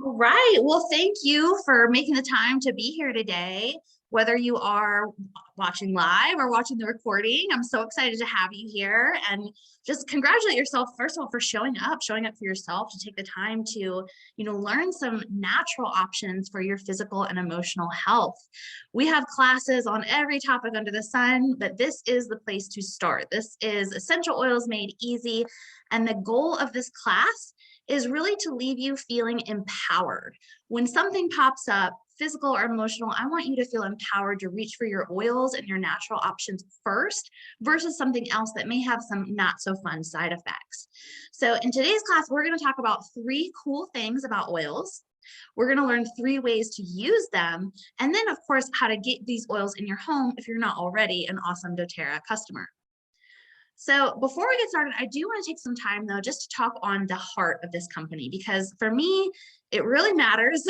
All right. Well, thank you for making the time to be here today. Whether you are watching live or watching the recording, I'm so excited to have you here and just congratulate yourself, first of all, for showing up for yourself to take the time to, learn some natural options for your physical and emotional health. We have classes on every topic under the sun, but this is the place to start. This is Essential Oils Made Easy. And the goal of this class is really to leave you feeling empowered. When something pops up, physical or emotional, I want you to feel empowered to reach for your oils and your natural options first versus something else that may have some not so fun side effects. So in today's class, we're going to talk about 3 cool things about oils. We're going to learn 3 ways to use them. And then of course, how to get these oils in your home if you're not already an awesome doTERRA customer. So before we get started, I do want to take some time though, just to talk on the heart of this company, because for me, it really matters,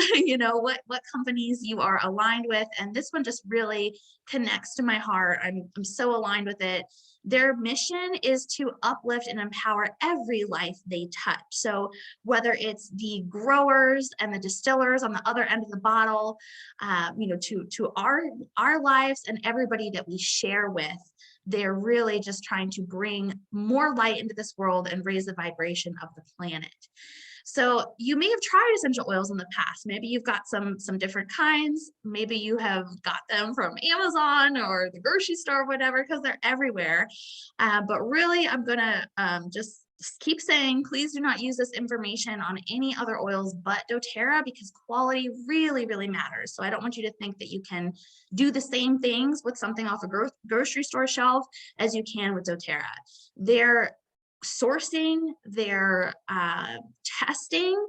what companies you are aligned with. And this one just really connects to my heart. I'm so aligned with it. Their mission is to uplift and empower every life they touch. So whether it's the growers and the distillers on the other end of the bottle, to our lives and everybody that we share with, they're really just trying to bring more light into this world and raise the vibration of the planet. So you may have tried essential oils in the past. Maybe you've got some different kinds. Maybe you have got them from Amazon or the grocery store, whatever, because they're everywhere. But really, I'm gonna just keep saying, please do not use this information on any other oils but doTERRA, because quality really, really matters. So I don't want you to think that you can do the same things with something off a grocery store shelf as you can with doTERRA. Their sourcing, their testing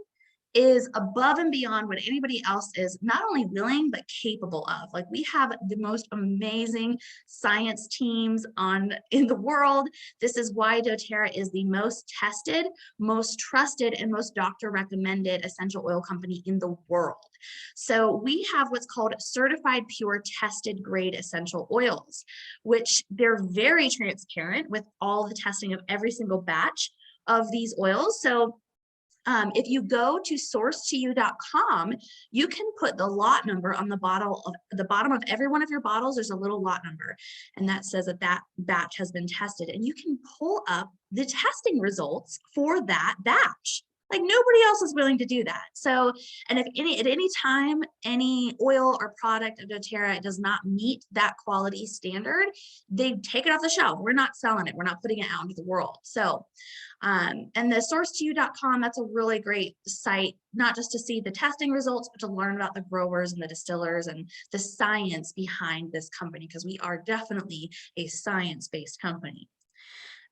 is above and beyond what anybody else is not only willing but capable of. Like, we have the most amazing science teams in the world. This is why doTERRA is the most tested, most trusted, and most doctor recommended essential oil company in the world. So we have what's called certified pure tested grade essential oils, which they're very transparent with all the testing of every single batch of these oils. So if you go to sourcetoyou.com, you can put the lot number on the bottom of every one of your bottles. There's a little lot number, and that says that batch has been tested, and you can pull up the testing results for that batch. Like, nobody else is willing to do that. So, and if at any time, any oil or product of doTERRA does not meet that quality standard, they take it off the shelf. We're not selling it. We're not putting it out into the world. So, and the sourcetoyou.com, that's a really great site, not just to see the testing results, but to learn about the growers and the distillers and the science behind this company, because we are definitely a science-based company.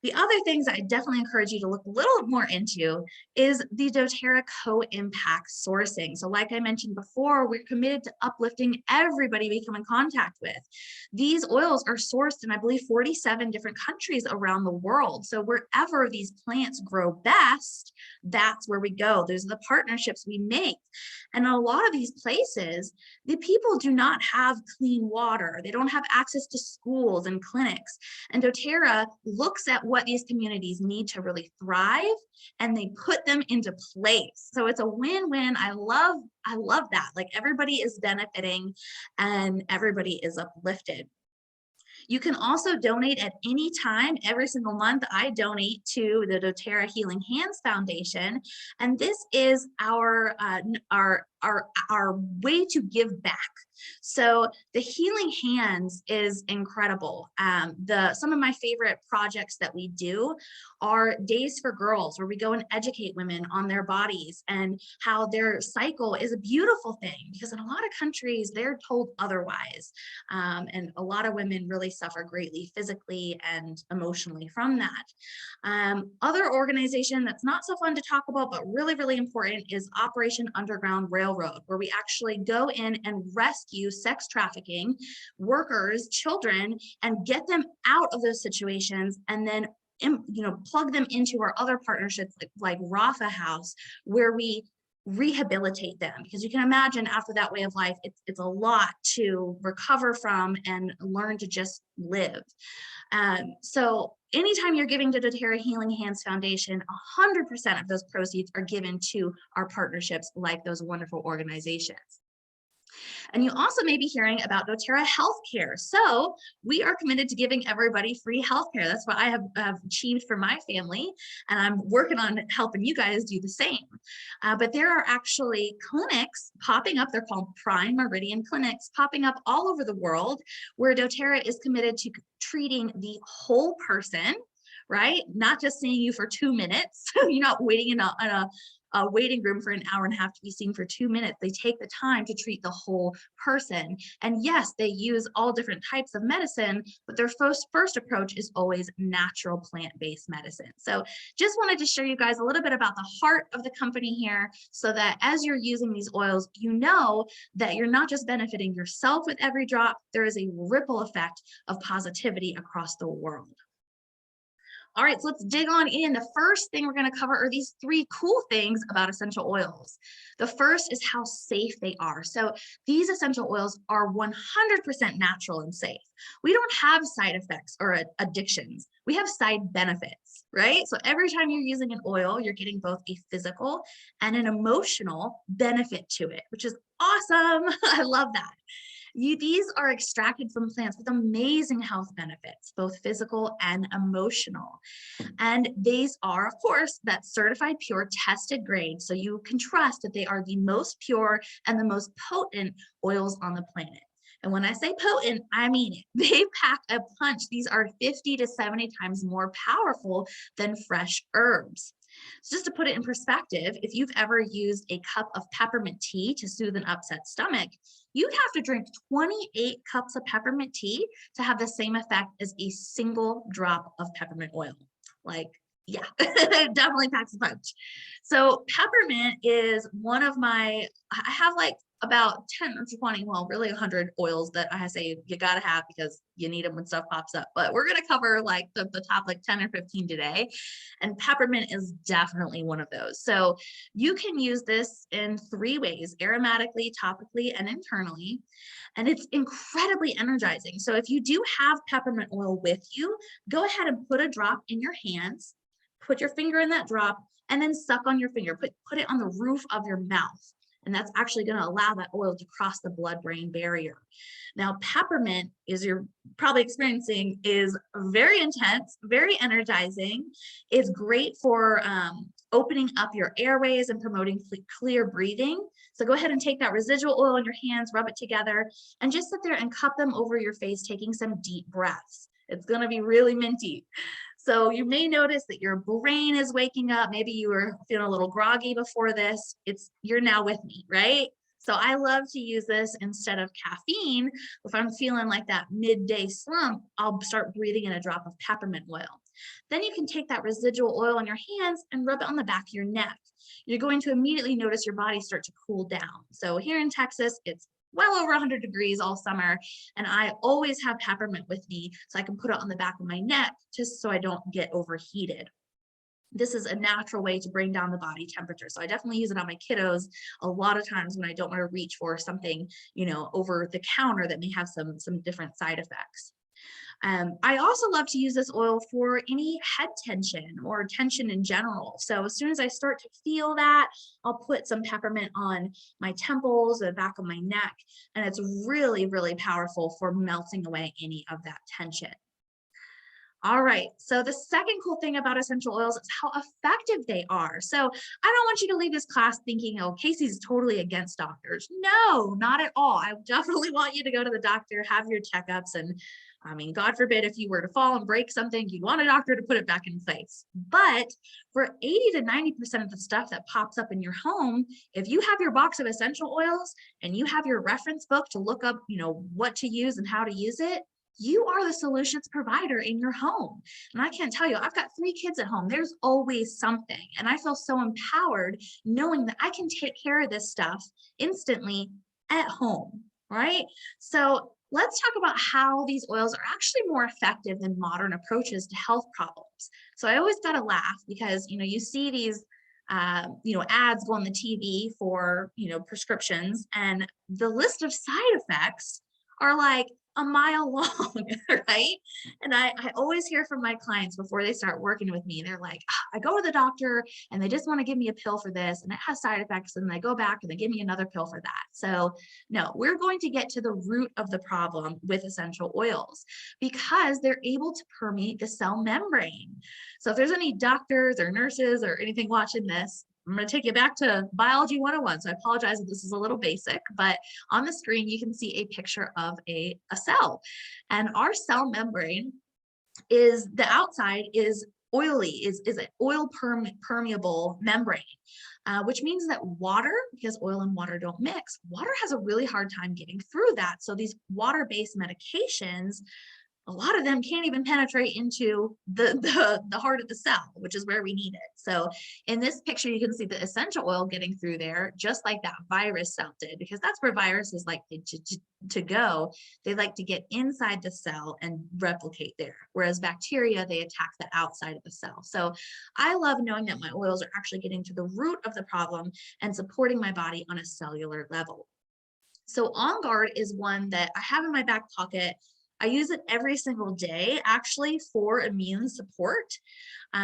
The other things I definitely encourage you to look a little more into is the doTERRA co-impact sourcing. So like I mentioned before, we're committed to uplifting everybody we come in contact with. These oils are sourced in, I believe, 47 different countries around the world. So wherever these plants grow best, that's where we go. Those are the partnerships we make. And in a lot of these places, the people do not have clean water. They don't have access to schools and clinics. And doTERRA looks at what these communities need to really thrive, and they put them into place. So it's a win-win. I love that. Like, everybody is benefiting and everybody is uplifted. You can also donate at any time. Every single month, I donate to the doTERRA Healing Hands Foundation, and this is our way to give back. So the Healing Hands is incredible. Some of my favorite projects that we do are Days for Girls, where we go and educate women on their bodies and how their cycle is a beautiful thing, because in a lot of countries, they're told otherwise. And a lot of women really suffer greatly physically and emotionally from that. Other organization that's not so fun to talk about, but really, really important, is Operation Underground Railroad, where we actually go in and rescue sex trafficking workers, children, and get them out of those situations, and then plug them into our other partnerships like Rafa House, where we rehabilitate them, because you can imagine after that way of life, it's a lot to recover from and learn to just live. So anytime you're giving to doTERRA Healing Hands Foundation, 100% of those proceeds are given to our partnerships like those wonderful organizations. And you also may be hearing about doTERRA Healthcare. So we are committed to giving everybody free healthcare. That's what I have achieved for my family, and I'm working on helping you guys do the same. But there are actually clinics popping up. They're called Prime Meridian clinics popping up all over the world where doTERRA is committed to treating the whole person, right? Not just seeing you for 2 minutes. You're not waiting in a waiting room for an hour and a half to be seen for 2 minutes. They take the time to treat the whole person. And yes, they use all different types of medicine, but their first approach is always natural plant-based medicine. So just wanted to share you guys a little bit about the heart of the company here, so that as you're using these oils, you know that you're not just benefiting yourself with every drop, there is a ripple effect of positivity across the world. All right, so let's dig on in. The first thing we're going to cover are these 3 cool things about essential oils. The first is how safe they are. So these essential oils are 100% natural and safe. We don't have side effects or addictions. We have side benefits, right? So every time you're using an oil, you're getting both a physical and an emotional benefit to it, which is awesome. I love that. These are extracted from plants with amazing health benefits, both physical and emotional. And these are, of course, that certified pure tested grade. So you can trust that they are the most pure and the most potent oils on the planet. And when I say potent, I mean it. They pack a punch. These are 50 to 70 times more powerful than fresh herbs. So just to put it in perspective, if you've ever used a cup of peppermint tea to soothe an upset stomach, you'd have to drink 28 cups of peppermint tea to have the same effect as a single drop of peppermint oil. Like, yeah, it definitely packs a punch. So peppermint is one of I have like about 10 or 20, well, really 100 oils that I say you got to have because you need them when stuff pops up. But we're going to cover like the top like 10 or 15 today. And peppermint is definitely one of those. So you can use this in 3 ways: aromatically, topically, and internally. And it's incredibly energizing. So if you do have peppermint oil with you, go ahead and put a drop in your hands, put your finger in that drop, and then suck on your finger. Put it on the roof of your mouth. And that's actually going to allow that oil to cross the blood-brain barrier. Now, peppermint, as you're probably experiencing, is very intense, very energizing. It's great for opening up your airways and promoting clear breathing. So go ahead and take that residual oil in your hands, rub it together, and just sit there and cup them over your face, taking some deep breaths. It's going to be really minty. So you may notice that your brain is waking up. Maybe you were feeling a little groggy before this. You're now with me, right? So I love to use this instead of caffeine. If I'm feeling like that midday slump, I'll start breathing in a drop of peppermint oil. Then you can take that residual oil on your hands and rub it on the back of your neck. You're going to immediately notice your body start to cool down. So here in Texas, it's well over 100 degrees all summer, and I always have peppermint with me so I can put it on the back of my neck just so I don't get overheated. This is a natural way to bring down the body temperature. So I definitely use it on my kiddos a lot of times when I don't want to reach for something, over the counter that may have some different side effects. I also love to use this oil for any head tension or tension in general. So as soon as I start to feel that, I'll put some peppermint on my temples, the back of my neck, and it's really, really powerful for melting away any of that tension. All right, so the second cool thing about essential oils is how effective they are. So I don't want you to leave this class thinking, oh, Casey's totally against doctors. No, not at all. I definitely want you to go to the doctor, have your checkups, and I mean, God forbid if you were to fall and break something, you want a doctor to put it back in place. But for 80 to 90% of the stuff that pops up in your home, if you have your box of essential oils and you have your reference book to look up, what to use and how to use it, you are the solutions provider in your home. And I can't tell you, I've got 3 kids at home. There's always something. And I feel so empowered knowing that I can take care of this stuff instantly at home, right? So let's talk about how these oils are actually more effective than modern approaches to health problems. So I always got to laugh because, you see these ads go on the TV for, prescriptions, and the list of side effects are like a mile long, right? And I always hear from my clients before they start working with me, they're like, I go to the doctor and they just want to give me a pill for this and it has side effects. And then I go back and they give me another pill for that. So no, we're going to get to the root of the problem with essential oils because they're able to permeate the cell membrane. So if there's any doctors or nurses or anything watching this, I'm going to take you back to Biology 101. So I apologize if this is a little basic, but on the screen, you can see a picture of a cell. And our cell membrane is, the outside is oily, is an oil permeable membrane, which means that water, because oil and water don't mix, water has a really hard time getting through that. So these water-based medications, a lot of them can't even penetrate into the heart of the cell, which is where we need it. So in this picture, you can see the essential oil getting through there, just like that virus cell did, because that's where viruses like to go. They like to get inside the cell and replicate there, whereas bacteria, they attack the outside of the cell. So I love knowing that my oils are actually getting to the root of the problem and supporting my body on a cellular level. So On Guard is one that I have in my back pocket. I use it every single day, actually, for immune support.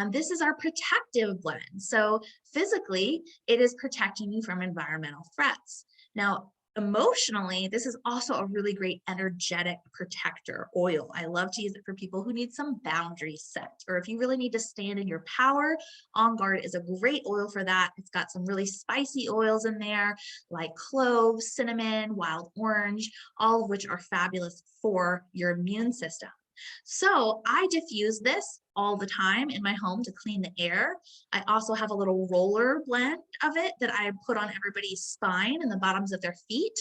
This is our protective blend. So physically, it is protecting you from environmental threats. Now, emotionally, this is also a really great energetic protector oil. I love to use it for people who need some boundaries set, or if you really need to stand in your power, On Guard is a great oil for that. It's got some really spicy oils in there, like cloves, cinnamon, wild orange, all of which are fabulous for your immune system. So I diffuse this all the time in my home to clean the air. I also have a little roller blend of it that I put on everybody's spine and the bottoms of their feet.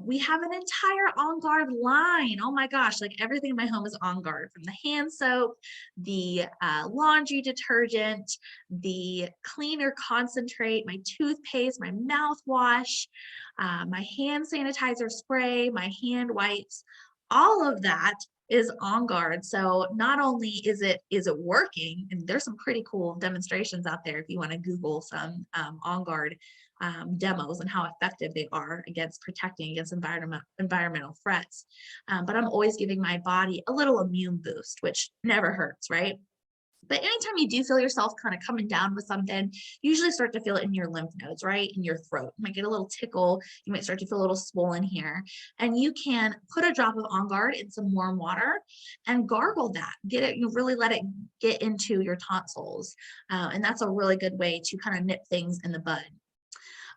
We have an entire On Guard line. Oh my gosh, like everything in my home is On Guard, from the hand soap, the laundry detergent, the cleaner concentrate, my toothpaste, my mouthwash, my hand sanitizer spray, my hand wipes, all of that is On Guard. So not only is it working, and there's some pretty cool demonstrations out there if you want to Google some On Guard demos and how effective they are against protecting against environmental threats. But I'm always giving my body a little immune boost, which never hurts, right? But anytime you do feel yourself kind of coming down with something, you usually start to feel it in your lymph nodes, right? In your throat. You might get a little tickle. You might start to feel a little swollen here. And you can put a drop of On Guard in some warm water and gargle that. Get it, you really let it get into your tonsils. And that's a really good way to kind of nip things in the bud.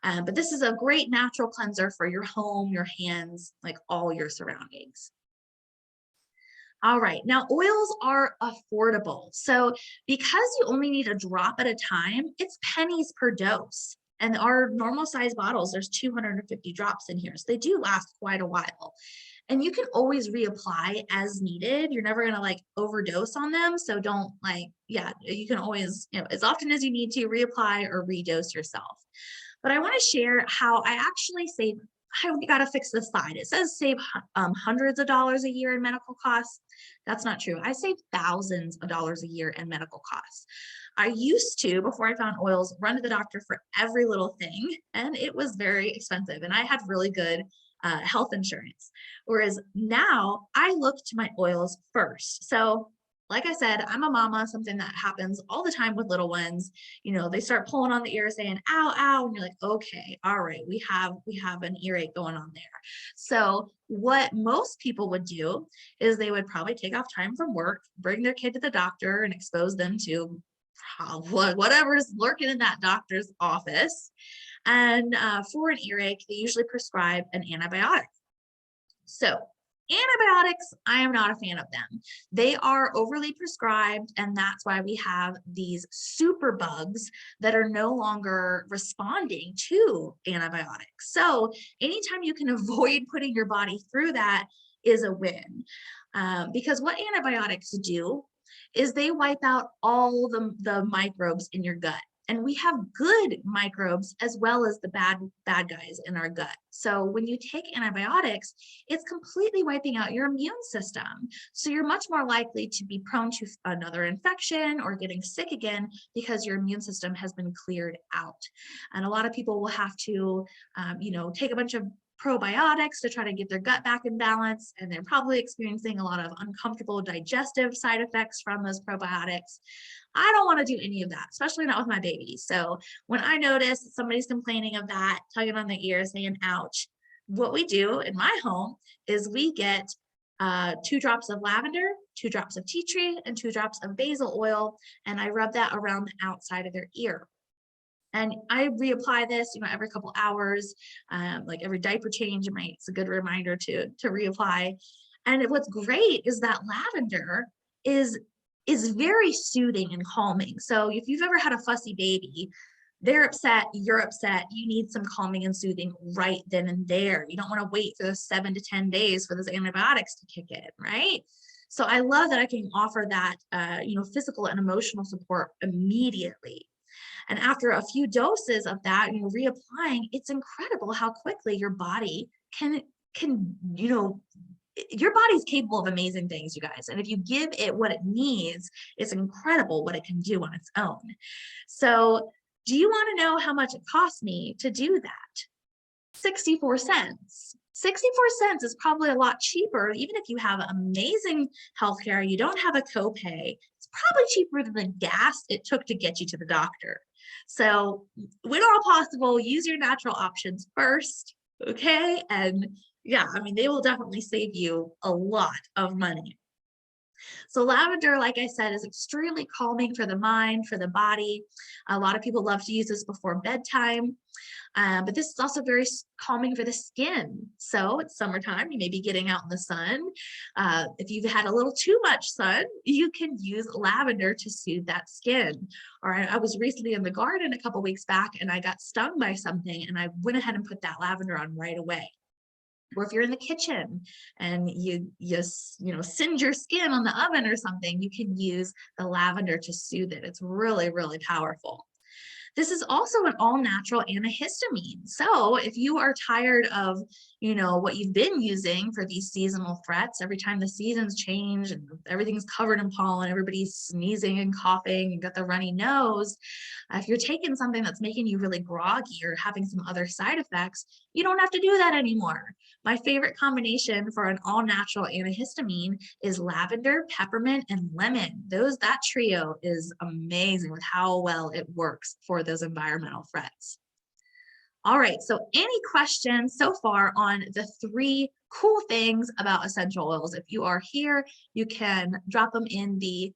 But this is a great natural cleanser for your home, your hands, like all your surroundings. All right, now oils are affordable. So because you only need a drop at a time, it's pennies per dose. And our normal size bottles, there's 250 drops in here. So they do last quite a while. And you can always reapply as needed. You're never gonna like overdose on them. So don't you can always, as often as you need to reapply or redose yourself. But I wanna share how I actually save. I gotta fix this slide. It says save hundreds of dollars a year in medical costs. That's not true. I save thousands of dollars a year in medical costs. I used to, before I found oils, run to the doctor for every little thing, and it was very expensive. And I had really good health insurance. Whereas now I look to my oils first. So like I said, I'm a mama, something that happens all the time with little ones. They start pulling on the ear saying, ow, ow. And you're like, okay, all right, we have an earache going on there. So what most people would do is they would probably take off time from work, bring their kid to the doctor and expose them to whatever's lurking in that doctor's office. And for an earache, they usually prescribe an antibiotic. So antibiotics, I am not a fan of them. They are overly prescribed, and that's why we have these super bugs that are no longer responding to antibiotics. So anytime you can avoid putting your body through that is a win. Because what antibiotics do is they wipe out all the microbes in your gut. And we have good microbes as well as the bad guys in our gut. So when you take antibiotics, it's completely wiping out your immune system. So you're much more likely to be prone to another infection or getting sick again because your immune system has been cleared out. And a lot of people will have to, take a bunch of probiotics to try to get their gut back in balance, and they're probably experiencing a lot of uncomfortable digestive side effects from those probiotics. I don't want to do any of that, especially not with my baby. So when I notice somebody's complaining of that, tugging on their ear, saying, ouch, what we do in my home is we get 2 drops of lavender, 2 drops of tea tree, and 2 drops of basil oil, and I rub that around the outside of their ear. And I reapply this, every couple hours, like every diaper change, it's a good reminder to reapply. And what's great is that lavender is very soothing and calming. So if you've ever had a fussy baby, they're upset, you're upset, you need some calming and soothing right then and there. You don't want to wait for those 7 to 10 days for those antibiotics to kick in, right? So I love that I can offer that, physical and emotional support immediately. And after a few doses of that, reapplying, it's incredible how quickly your body can, your body's capable of amazing things, you guys. And if you give it what it needs, it's incredible what it can do on its own. So do you want to know how much it cost me to do that? 64 cents. 64 cents is probably a lot cheaper, even if you have amazing healthcare, you don't have a copay. It's probably cheaper than the gas it took to get you to the doctor. So when all possible, use your natural options first, okay? And yeah, they will definitely save you a lot of money. So lavender, like I said, is extremely calming for the mind, for the body. A lot of people love to use this before bedtime. But this is also very calming for the skin. So it's summertime, you may be getting out in the sun. If you've had a little too much sun, you can use lavender to soothe that skin. Or I was recently in the garden a couple weeks back and I got stung by something and I went ahead and put that lavender on right away. Or if you're in the kitchen and you singe your skin on the oven or something, you can use the lavender to soothe it. It's really, really powerful. This is also an all-natural antihistamine. So if you are tired of, what you've been using for these seasonal threats, every time the seasons change and everything's covered in pollen, everybody's sneezing and coughing and got the runny nose, if you're taking something that's making you really groggy or having some other side effects, you don't have to do that anymore. My favorite combination for an all-natural antihistamine is lavender, peppermint, and lemon. That trio is amazing with how well it works for those environmental threats. All right, so any questions so far on the 3 cool things about essential oils? If you are here, you can drop them in the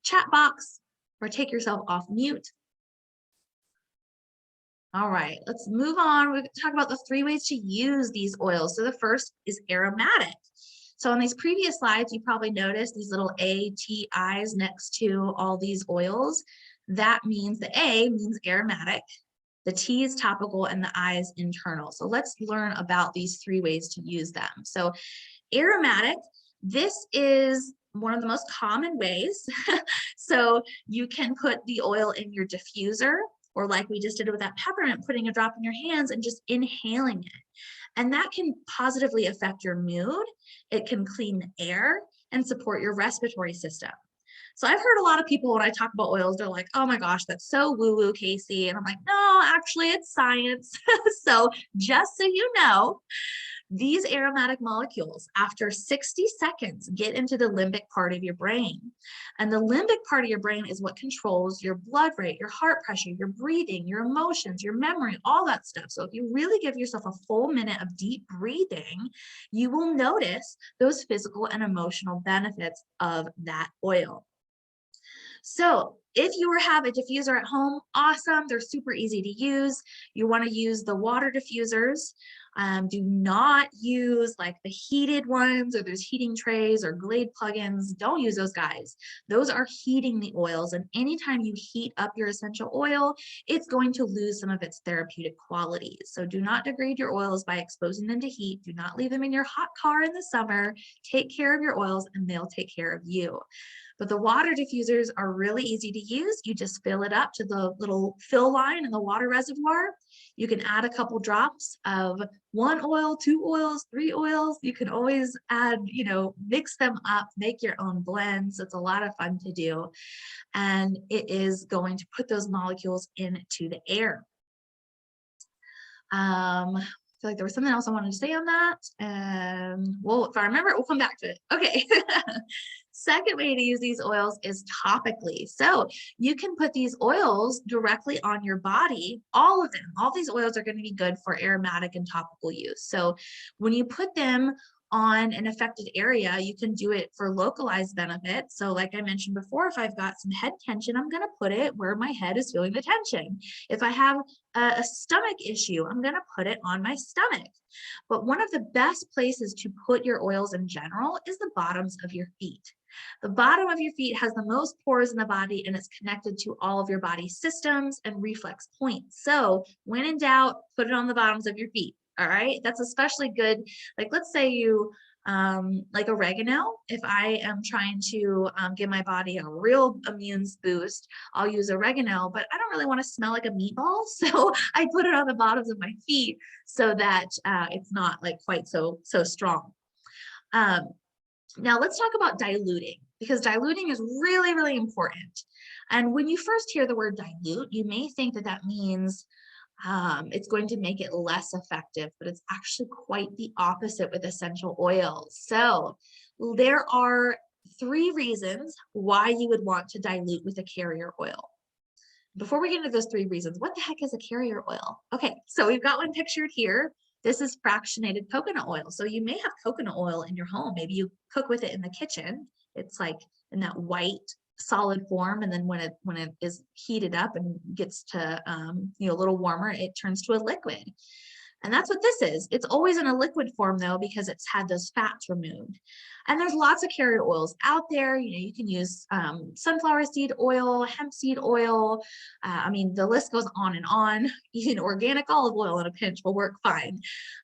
chat box or take yourself off mute. All right, let's move on. We're going to talk about the 3 ways to use these oils. So the first is aromatic. So on these previous slides, you probably noticed these little ATIs next to all these oils. That means the A means aromatic, the T is topical, and the I is internal. So let's learn about these 3 ways to use them. So aromatic, this is one of the most common ways. So you can put the oil in your diffuser, or like we just did with that peppermint, putting a drop in your hands and just inhaling it. And that can positively affect your mood. It can clean the air and support your respiratory system. So I've heard a lot of people when I talk about oils, they're like, oh my gosh, that's so woo-woo, Casey. And I'm like, no, actually it's science. So just so you know, these aromatic molecules, after 60 seconds, get into the limbic part of your brain. And the limbic part of your brain is what controls your blood rate, your heart pressure, your breathing, your emotions, your memory, all that stuff. So if you really give yourself a full minute of deep breathing, you will notice those physical and emotional benefits of that oil. So if you have a diffuser at home, awesome. They're super easy to use. You want to use the water diffusers. Do not use like the heated ones or those heating trays or Glade plugins. Don't use those guys. Those are heating the oils. And anytime you heat up your essential oil, it's going to lose some of its therapeutic qualities. So do not degrade your oils by exposing them to heat. Do not leave them in your hot car in the summer. Take care of your oils and they'll take care of you. But the water diffusers are really easy to use. You just fill it up to the little fill line in the water reservoir. You can add a couple drops of 1 oil, 2 oils, 3 oils. You can always add, mix them up, make your own blends. It's a lot of fun to do. And it is going to put those molecules into the air. feel like there was something else I wanted to say on that. Well, if I remember it, we'll come back to it. Okay. Second way to use these oils is topically. So you can put these oils directly on your body, all of them. All these oils are going to be good for aromatic and topical use. So when you put them on an affected area, you can do it for localized benefits. So like I mentioned before, if I've got some head tension, I'm going to put it where my head is feeling the tension. If I have a stomach issue, I'm going to put it on my stomach. But one of the best places to put your oils in general is the bottoms of your feet. The bottom of your feet has the most pores in the body, and it's connected to all of your body systems and reflex points. So when in doubt, put it on the bottoms of your feet. All right, that's especially good. Like, let's say you like oregano. If I am trying to give my body a real immune boost, I'll use oregano, but I don't really want to smell like a meatball. So I put it on the bottoms of my feet so that it's not like quite so strong. Now let's talk about diluting, because diluting is really, really important. And when you first hear the word dilute, you may think that that means it's going to make it less effective, but it's actually quite the opposite with essential oils. So there are 3 reasons why you would want to dilute with a carrier oil. Before we get into those 3 reasons, what the heck is a carrier oil? Okay, so we've got one pictured here. This is fractionated coconut oil. So you may have coconut oil in your home. Maybe you cook with it in the kitchen. It's like in that white solid form, and then when it is heated up and gets to a little warmer, it turns to a liquid. And that's what this is. It's always in a liquid form though, because it's had those fats removed. And there's lots of carrier oils out there. You can use sunflower seed oil, hemp seed oil. I mean, the list goes on and on. Even organic olive oil in a pinch will work fine.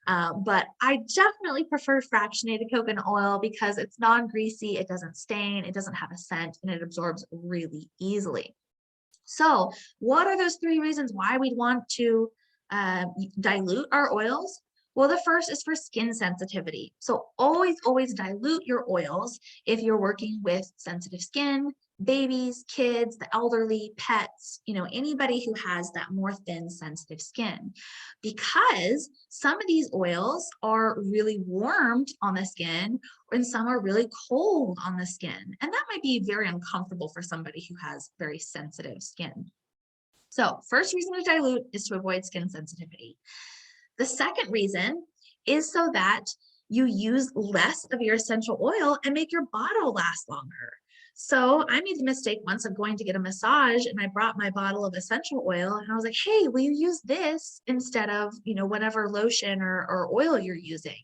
But I definitely prefer fractionated coconut oil because it's non-greasy, it doesn't stain, it doesn't have a scent, and it absorbs really easily. So what are those 3 reasons why we'd want to dilute our oils? Well, the first is for skin sensitivity. So always dilute your oils if you're working with sensitive skin, babies, kids, the elderly, pets, anybody who has that more thin, sensitive skin. Because some of these oils are really warmed on the skin, and some are really cold on the skin. And that might be very uncomfortable for somebody who has very sensitive skin. So first reason to dilute is to avoid skin sensitivity. The second reason is so that you use less of your essential oil and make your bottle last longer. So I made the mistake once of going to get a massage, and I brought my bottle of essential oil, and I was like, hey, will you use this instead of, whatever lotion or oil you're using?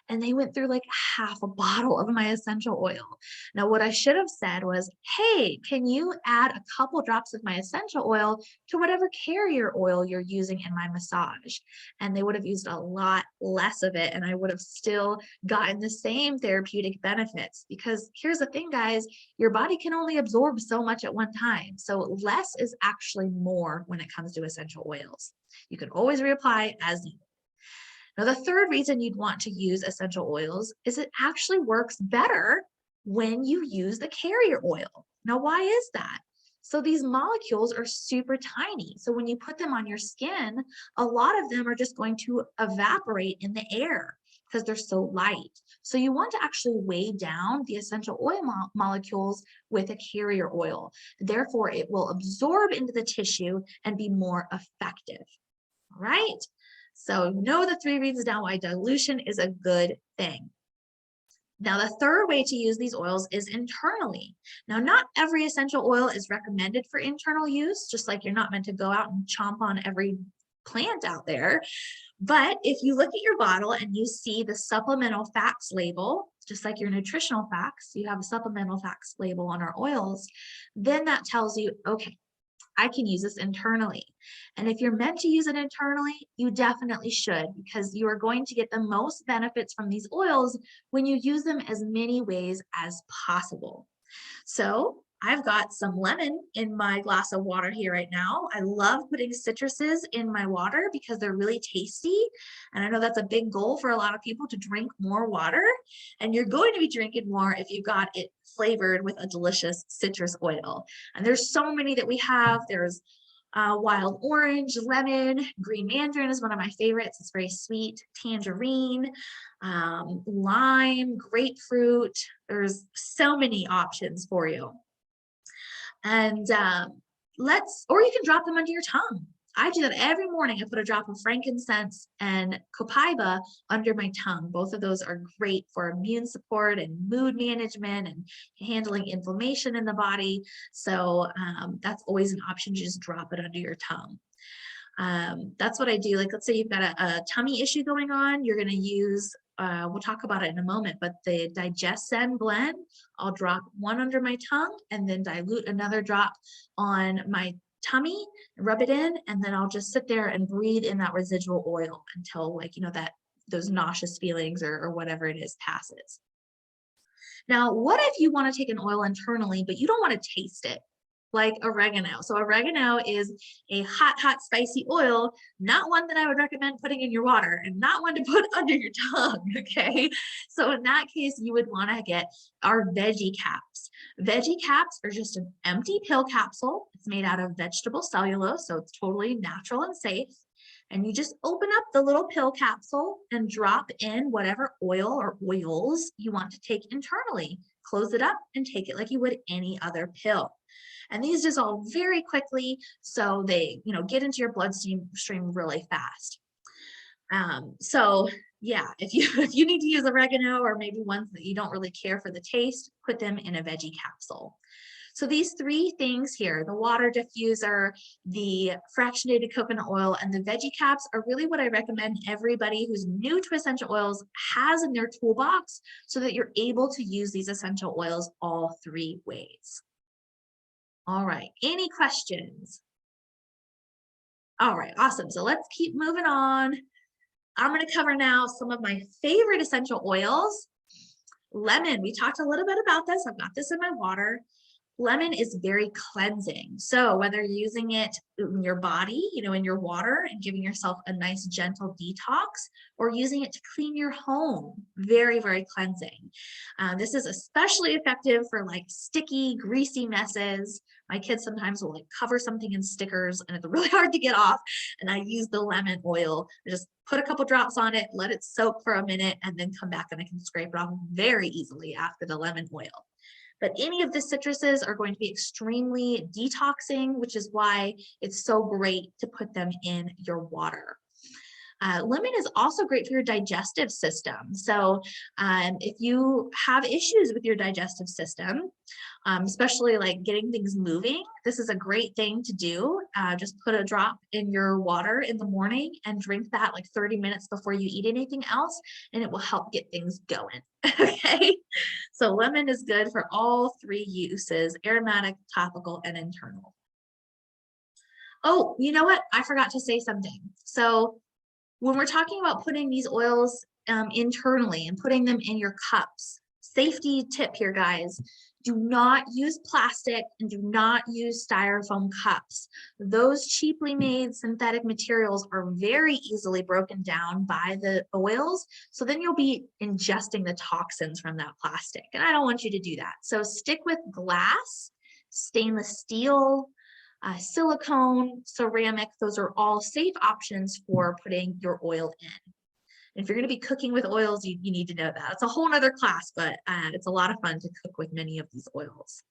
And they went through like half a bottle of my essential oil. Now, what I should have said was, hey, can you add a couple drops of my essential oil to whatever carrier oil you're using in my massage? And they would have used a lot less of it, and I would have still gotten the same therapeutic benefits. Because here's the thing, guys, your body can only absorb so much at one time. So less is actually more when it comes to essential oils. You can always reapply as needed. Now, the third reason you'd want to use essential oils is it actually works better when you use the carrier oil. Now, why is that? So these molecules are super tiny. So when you put them on your skin, a lot of them are just going to evaporate in the air because they're so light. So you want to actually weigh down the essential oil molecules with a carrier oil. Therefore, it will absorb into the tissue and be more effective. All right? So know the 3 reasons now why dilution is a good thing. Now, the third way to use these oils is internally. Now, not every essential oil is recommended for internal use, just like you're not meant to go out and chomp on every plant out there. But if you look at your bottle and you see the supplemental facts label, just like your nutritional facts, you have a supplemental facts label on our oils, then that tells you, okay, I can use this internally. And if you're meant to use it internally, you definitely should, because you are going to get the most benefits from these oils when you use them as many ways as possible. So I've got some lemon in my glass of water here right now. I love putting citruses in my water because they're really tasty. And I know that's a big goal for a lot of people, to drink more water. And you're going to be drinking more if you've got it flavored with a delicious citrus oil. And there's so many that we have. There's wild orange, lemon, green mandarin is one of my favorites. It's very sweet. Tangerine, lime, grapefruit. There's so many options for you. And or you can drop them under your tongue. I do that every morning. I put a drop of frankincense and copaiba under my tongue. Both of those are great for immune support and mood management and handling inflammation in the body. So that's always an option. You just drop it under your tongue. That's what I do. Like, let's say you've got a tummy issue going on. You're going to use, we'll talk about it in a moment, but the Digestion blend, I'll drop one under my tongue and then dilute another drop on my tummy, rub it in, and then I'll just sit there and breathe in that residual oil until, like, you know, that those nauseous feelings or whatever it is passes. Now, what if you want to take an oil internally, but you don't want to taste it? Like oregano. So oregano is a hot, hot, spicy oil, not one that I would recommend putting in your water and not one to put under your tongue, okay? So in that case, you would want to get our veggie caps. Veggie caps are just an empty pill capsule. It's made out of vegetable cellulose, so it's totally natural and safe. And you just open up the little pill capsule and drop in whatever oil or oils you want to take internally. Close it up and take it like you would any other pill. And these dissolve very quickly, so they, you know, get into your bloodstream really fast. So yeah, if you need to use oregano or maybe ones that you don't really care for the taste, put them in a veggie capsule. So these three things here, the water diffuser, the fractionated coconut oil, and the veggie caps are really what I recommend everybody who's new to essential oils has in their toolbox so that you're able to use these essential oils all three ways. All right, any questions? All right, awesome. So let's keep moving on. I'm going to cover now some of my favorite essential oils. Lemon, we talked a little bit about this. I've got this in my water. Lemon is very cleansing. So whether you're using it in your body, you know, in your water and giving yourself a nice gentle detox, or using it to clean your home, very, very cleansing. This is especially effective for like sticky, greasy messes. My kids sometimes will like cover something in stickers and it's really hard to get off. And I use the lemon oil. I just put a couple drops on it, let it soak for a minute, and then come back and I can scrape it off very easily after the lemon oil. But any of the citruses are going to be extremely detoxing, which is why it's so great to put them in your water. Lemon is also great for your digestive system. So if you have issues with your digestive system, especially like getting things moving, this is a great thing to do. Just put a drop in your water in the morning and drink that like 30 minutes before you eat anything else, and it will help get things going. Okay, so lemon is good for all three uses: aromatic, topical, and internal. Oh, you know what? I forgot to say something. So when we're talking about putting these oils internally and putting them in your cups, safety tip here, guys, do not use plastic and do not use styrofoam cups. Those cheaply made synthetic materials are very easily broken down by the oils. So then you'll be ingesting the toxins from that plastic. And I don't want you to do that. So stick with glass, stainless steel, silicone, ceramic. Those are all safe options for putting your oil in. And if you're going to be cooking with oils, you need to know that. It's a whole nother class, but it's a lot of fun to cook with many of these oils.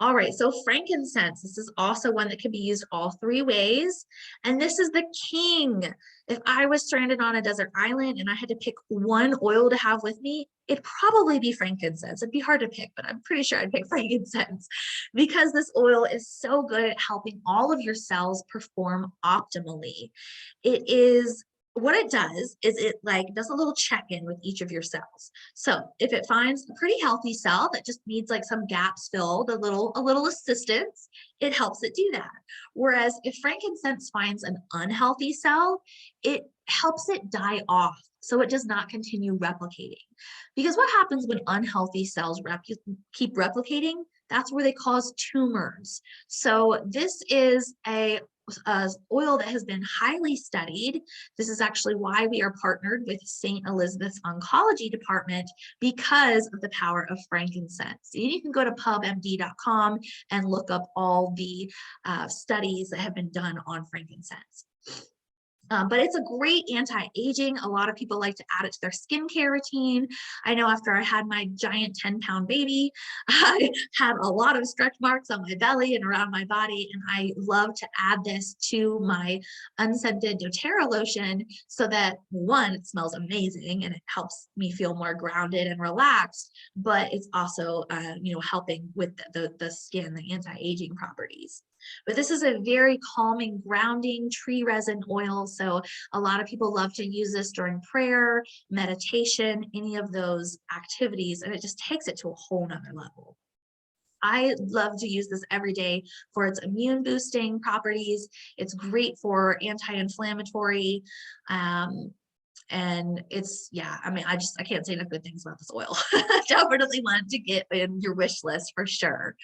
All right, so frankincense, this is also one that can be used all three ways. And this is the king. If I was stranded on a desert island and I had to pick one oil to have with me, it'd probably be frankincense. It'd be hard to pick, but I'm pretty sure I'd pick frankincense because this oil is so good at helping all of your cells perform optimally. It is, what it does is it like does a little check-in with each of your cells. So if it finds a pretty healthy cell that just needs like some gaps filled, a little assistance, it helps it do that. Whereas if frankincense finds an unhealthy cell, it helps it die off so it does not continue replicating. Because what happens when unhealthy cells keep replicating? That's where they cause tumors. So this is a oil that has been highly studied. This is actually why we are partnered with St. Elizabeth's Oncology Department, because of the power of frankincense. You can go to pubmd.com and look up all the studies that have been done on frankincense. But it's a great anti-aging. A lot of people like to add it to their skincare routine. I know after I had my giant 10-pound baby, I had a lot of stretch marks on my belly and around my body. And I love to add this to my unscented doTERRA lotion so that, one, it smells amazing and it helps me feel more grounded and relaxed, but it's also, helping with the skin, the anti-aging properties. But this is a very calming, grounding tree resin oil. So a lot of people love to use this during prayer, meditation, any of those activities, and it just takes it to a whole nother level. I love to use this every day for its immune boosting properties. It's great for anti-inflammatory, and it's, I can't say enough good things about this oil. Definitely want to get in your wish list for sure.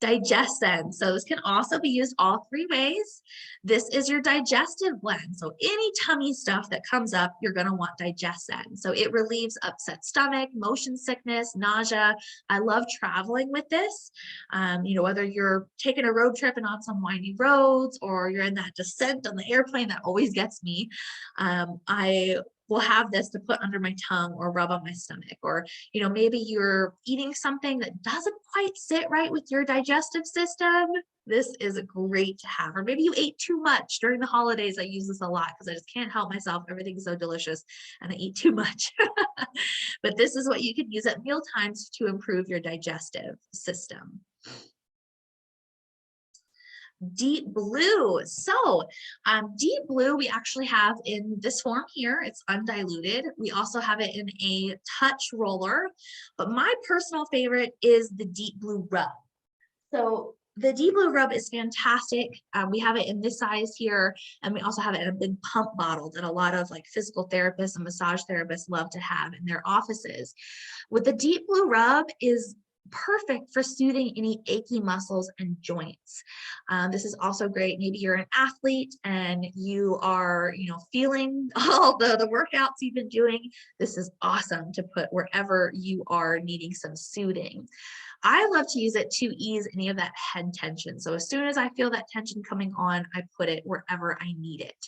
Digestion. So this can also be used all three ways. This is your digestive blend. So any tummy stuff that comes up, you're going to want digestion. So it relieves upset stomach, motion sickness, nausea. I love traveling with this. Whether you're taking a road trip and on some windy roads, or you're in that descent on the airplane that always gets me. I will have this to put under my tongue or rub on my stomach, or maybe you're eating something that doesn't quite sit right with your digestive system. This is great to have. Or maybe you ate too much during the holidays. I use this a lot because I just can't help myself. Everything's so delicious and I eat too much. But this is what you can use at meal times to improve your digestive system. Deep blue. So deep blue we actually have in this form here. It's undiluted. We also have it in a touch roller, but my personal favorite is the deep blue rub. So the deep blue rub is fantastic. We have it in this size here, and we also have it in a big pump bottle that a lot of like physical therapists and massage therapists love to have in their offices. With the deep blue rub is perfect for soothing any achy muscles and joints. This is also great. Maybe you're an athlete and you are, feeling all the workouts you've been doing. This is awesome to put wherever you are needing some soothing. I love to use it to ease any of that head tension. So as soon as I feel that tension coming on, I put it wherever I need it.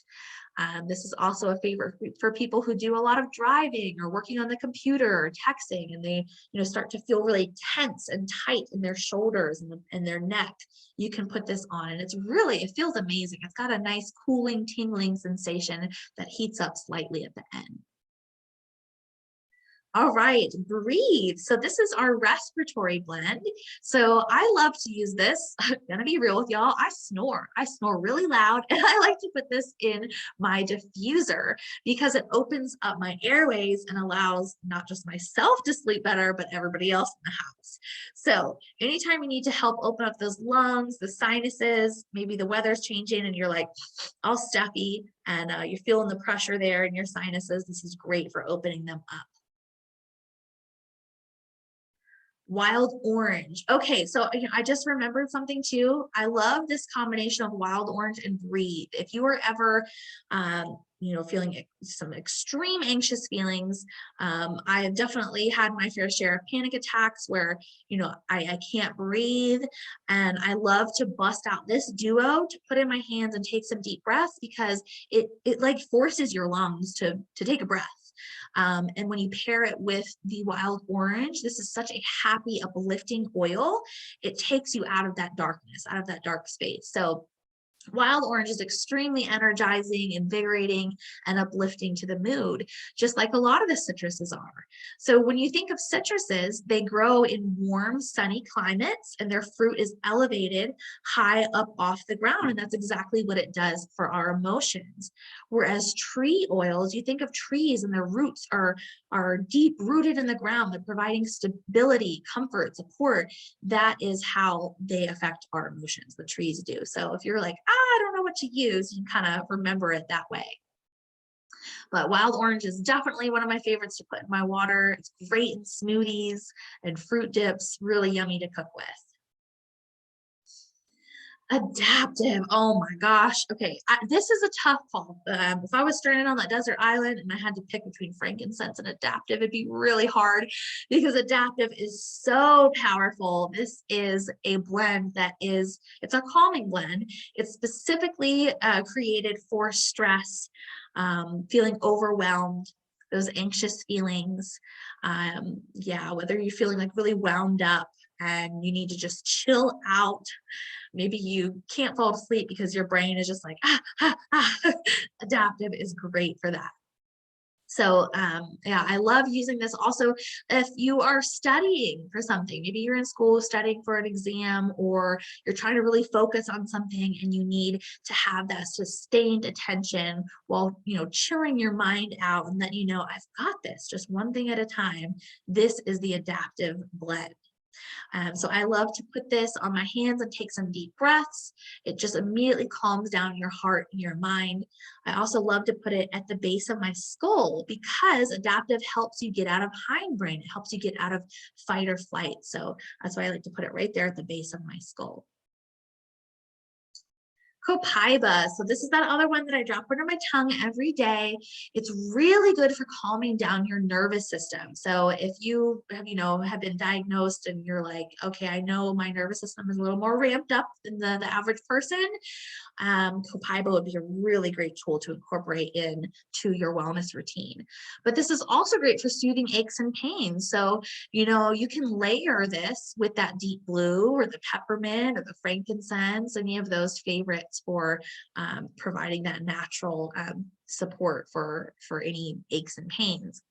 This is also a favorite for people who do a lot of driving or working on the computer or texting, and they start to feel really tense and tight in their shoulders and their neck. You can put this on, and it feels amazing. It's got a nice cooling, tingling sensation that heats up slightly at the end. All right, breathe. So this is our respiratory blend. So I love to use this. I'm gonna be real with y'all. I snore really loud, and I like to put this in my diffuser because it opens up my airways and allows not just myself to sleep better, but everybody else in the house. So anytime you need to help open up those lungs, the sinuses, maybe the weather's changing and you're like all stuffy and you're feeling the pressure there in your sinuses, this is great for opening them up. Wild orange. Okay, so I just remembered something too. I love this combination of wild orange and breathe. If you are ever, feeling some extreme anxious feelings, I have definitely had my fair share of panic attacks where, I can't breathe. And I love to bust out this duo to put in my hands and take some deep breaths because it like forces your lungs to take a breath. And when you pair it with the wild orange, this is such a happy, uplifting oil. It takes you out of that darkness, out of that dark space. So wild orange is extremely energizing, invigorating, and uplifting to the mood, just like a lot of the citruses are. So when you think of citruses, they grow in warm, sunny climates, and their fruit is elevated high up off the ground, and that's exactly what it does for our emotions. Whereas tree oils, you think of trees and their roots are deep rooted in the ground. They're providing stability, comfort, support. That is how they affect our emotions, the trees do. So if you're like, I don't know what to use, you can kind of remember it that way. But wild orange is definitely one of my favorites to put in my water. It's great in smoothies and fruit dips, really yummy to cook with. Adaptive. Oh my gosh. Okay. This is a tough call. If I was stranded on that desert island and I had to pick between frankincense and adaptive, it'd be really hard because adaptive is so powerful. This is a blend that it's a calming blend. It's specifically created for stress, feeling overwhelmed, those anxious feelings. Yeah, whether you're feeling like really wound up and you need to just chill out. Maybe you can't fall asleep because your brain is just like, Adaptive is great for that. So yeah, I love using this also if you are studying for something. Maybe you're in school studying for an exam, or you're trying to really focus on something and you need to have that sustained attention while, chilling your mind out and that, I've got this, just one thing at a time. This is the adaptive blend. So I love to put this on my hands and take some deep breaths. It just immediately calms down your heart and your mind. I also love to put it at the base of my skull because adaptive helps you get out of hindbrain. It helps you get out of fight or flight. So that's why I like to put it right there at the base of my skull. Copaiba. So this is that other one that I drop under my tongue every day. It's really good for calming down your nervous system. So if you have been diagnosed and you're like, okay, I know my nervous system is a little more ramped up than the average person, copaiba would be a really great tool to incorporate into your wellness routine. But this is also great for soothing aches and pains. So, you can layer this with that deep blue or the peppermint or the frankincense, any of those favorites for providing that natural support for any aches and pains.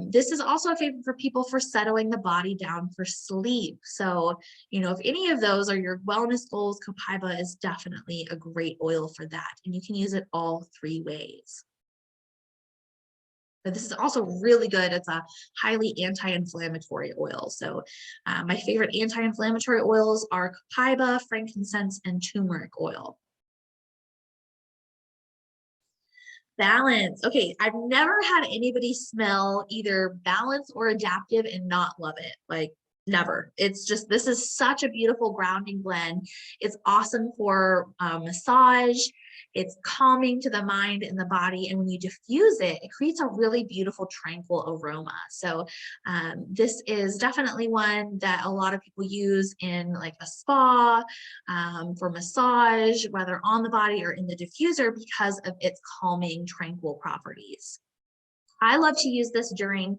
This is also a favorite for people for settling the body down for sleep. So, if any of those are your wellness goals, copaiba is definitely a great oil for that. And you can use it all 3 ways. But this is also really good. It's a highly anti-inflammatory oil. So my favorite anti-inflammatory oils are copaiba, frankincense, and turmeric oil. Balance. Okay, I've never had anybody smell either balance or adaptive and not love it. Like, never. It's just, this is such a beautiful grounding blend. It's awesome for massage. It's calming to the mind and the body. And when you diffuse it, it creates a really beautiful, tranquil aroma. So this is definitely one that a lot of people use in like a spa for massage, whether on the body or in the diffuser, because of its calming, tranquil properties. I love to use this during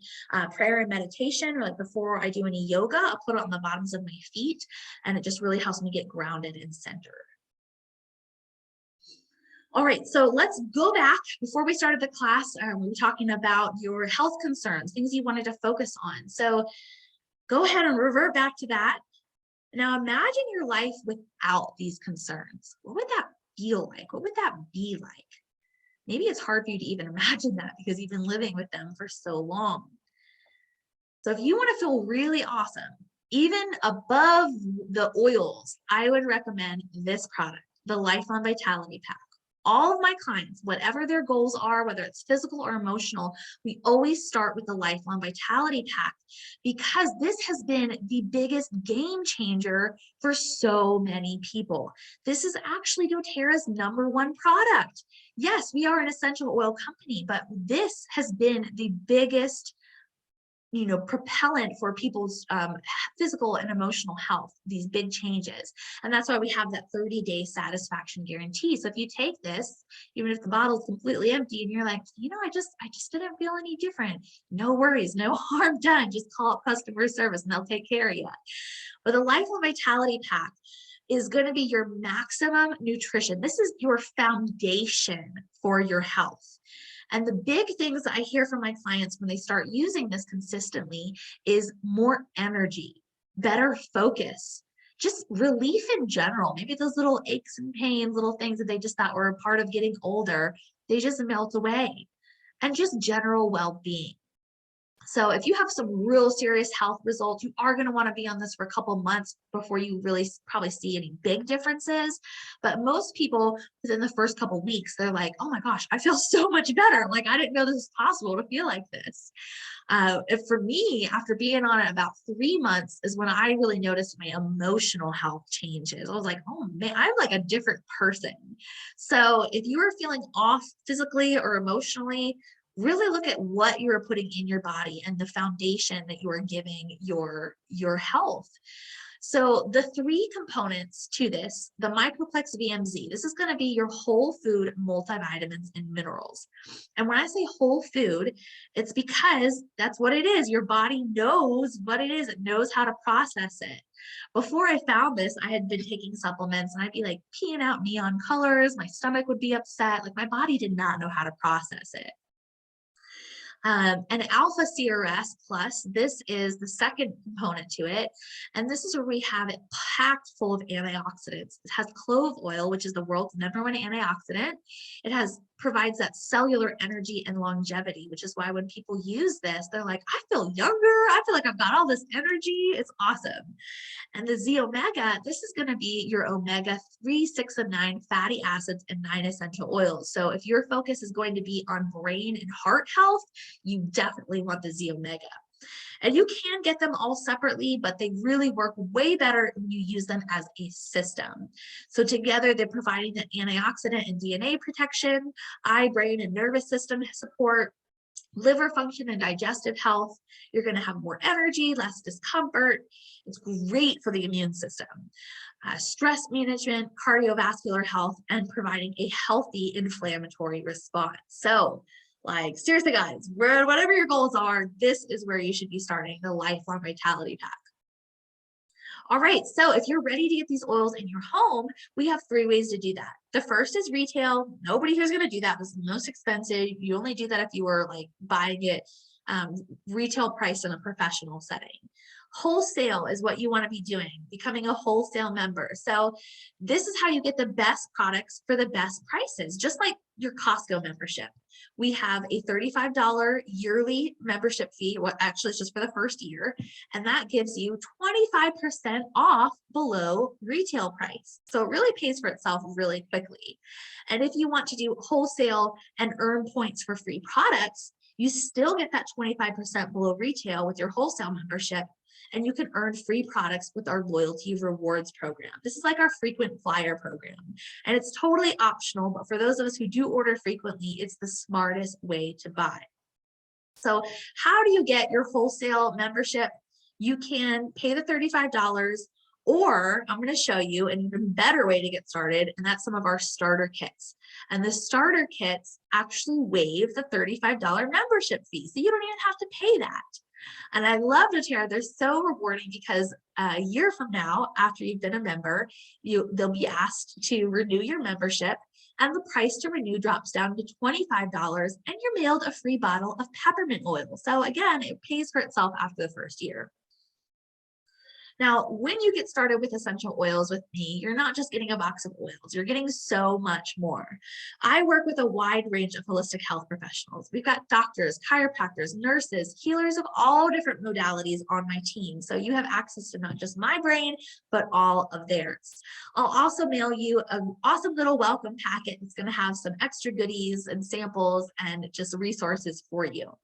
prayer and meditation, or like before I do any yoga. I'll put it on the bottoms of my feet, and it just really helps me get grounded and centered. All right, so let's go back. Before we started the class, we were talking about your health concerns, things you wanted to focus on. So go ahead and revert back to that. Now imagine your life without these concerns. What would that feel like? What would that be like? Maybe it's hard for you to even imagine that because you've been living with them for so long. So if you want to feel really awesome, even above the oils, I would recommend this product, the Lifelong Vitality Pack. All of my clients, whatever their goals are, whether it's physical or emotional, we always start with the Lifelong Vitality Pack because this has been the biggest game changer for so many people. This is actually doTERRA's #1 product. Yes, we are an essential oil company, but this has been the biggest propellant for people's physical and emotional health, these big changes. And that's why we have that 30-day satisfaction guarantee. So if you take this, even if the bottle is completely empty and you're like, I just didn't feel any different, no worries, no harm done. Just call up customer service and they'll take care of you. But the Lifelong Vitality Pack is going to be your maximum nutrition. This is your foundation for your health. And the big things that I hear from my clients when they start using this consistently is more energy, better focus, just relief in general. Maybe those little aches and pains, little things that they just thought were a part of getting older, they just melt away, and just general well-being. So if you have some real serious health results, you are going to want to be on this for a couple months before you really probably see any big differences. But most people within the first couple weeks, they're like, oh my gosh, I feel so much better. Like, I didn't know this was possible to feel like this. If for me, after being on it about 3 months is when I really noticed my emotional health changes. I was like, oh man, I'm like a different person. So if you are feeling off physically or emotionally, really look at what you are putting in your body and the foundation that you are giving your health. So the three components to this, the Microplex VMZ, this is going to be your whole food multivitamins and minerals. And when I say whole food, it's because that's what it is. Your body knows what it is. It knows how to process it. Before I found this, I had been taking supplements and I'd be like peeing out neon colors. My stomach would be upset. Like my body did not know how to process it. And Alpha CRS Plus, this is the second component to it. And this is where we have it packed full of antioxidants. It has clove oil, which is the world's #1 antioxidant. It provides that cellular energy and longevity, which is why when people use this, they're like, I feel younger. I feel like I've got all this energy. It's awesome. And the Z Omega, this is going to be your omega-3, 6, and 9 fatty acids and 9 essential oils. So if your focus is going to be on brain and heart health, you definitely want the Z Omega. And you can get them all separately, but they really work way better when you use them as a system. So together, they're providing the antioxidant and DNA protection, eye, brain, and nervous system support, liver function and digestive health. You're going to have more energy, less discomfort. It's great for the immune system. Stress management, cardiovascular health, and providing a healthy inflammatory response. So, like, seriously, guys, whatever your goals are, this is where you should be starting the Lifelong Vitality Pack. All right, so if you're ready to get these oils in your home, we have 3 ways to do that. The first is retail. Nobody here's going to do that. This is the most expensive. You only do that if you were like buying it retail price in a professional setting. Wholesale is what you want to be doing, becoming a wholesale member. So this is how you get the best products for the best prices, just like your Costco membership. We have a $35 yearly membership fee. What actually is just for the first year. And that gives you 25% off below retail price. So it really pays for itself really quickly. And if you want to do wholesale and earn points for free products, you still get that 25% below retail with your wholesale membership. And you can earn free products with our loyalty rewards program. This is like our frequent flyer program. And it's totally optional, but for those of us who do order frequently, it's the smartest way to buy. So how do you get your wholesale membership? You can pay the $35, or I'm going to show you an even better way to get started, and that's some of our starter kits. And the starter kits actually waive the $35 membership fee, so you don't even have to pay that. And I love Doterra. They're so rewarding because a year from now, after you've been a member, they'll be asked to renew your membership, and the price to renew drops down to $25, and you're mailed a free bottle of peppermint oil. So again, it pays for itself after the first year. Now, when you get started with essential oils with me, you're not just getting a box of oils, you're getting so much more. I work with a wide range of holistic health professionals. We've got doctors, chiropractors, nurses, healers of all different modalities on my team. So you have access to not just my brain, but all of theirs. I'll also mail you an awesome little welcome packet that's going to have some extra goodies and samples and just resources for you.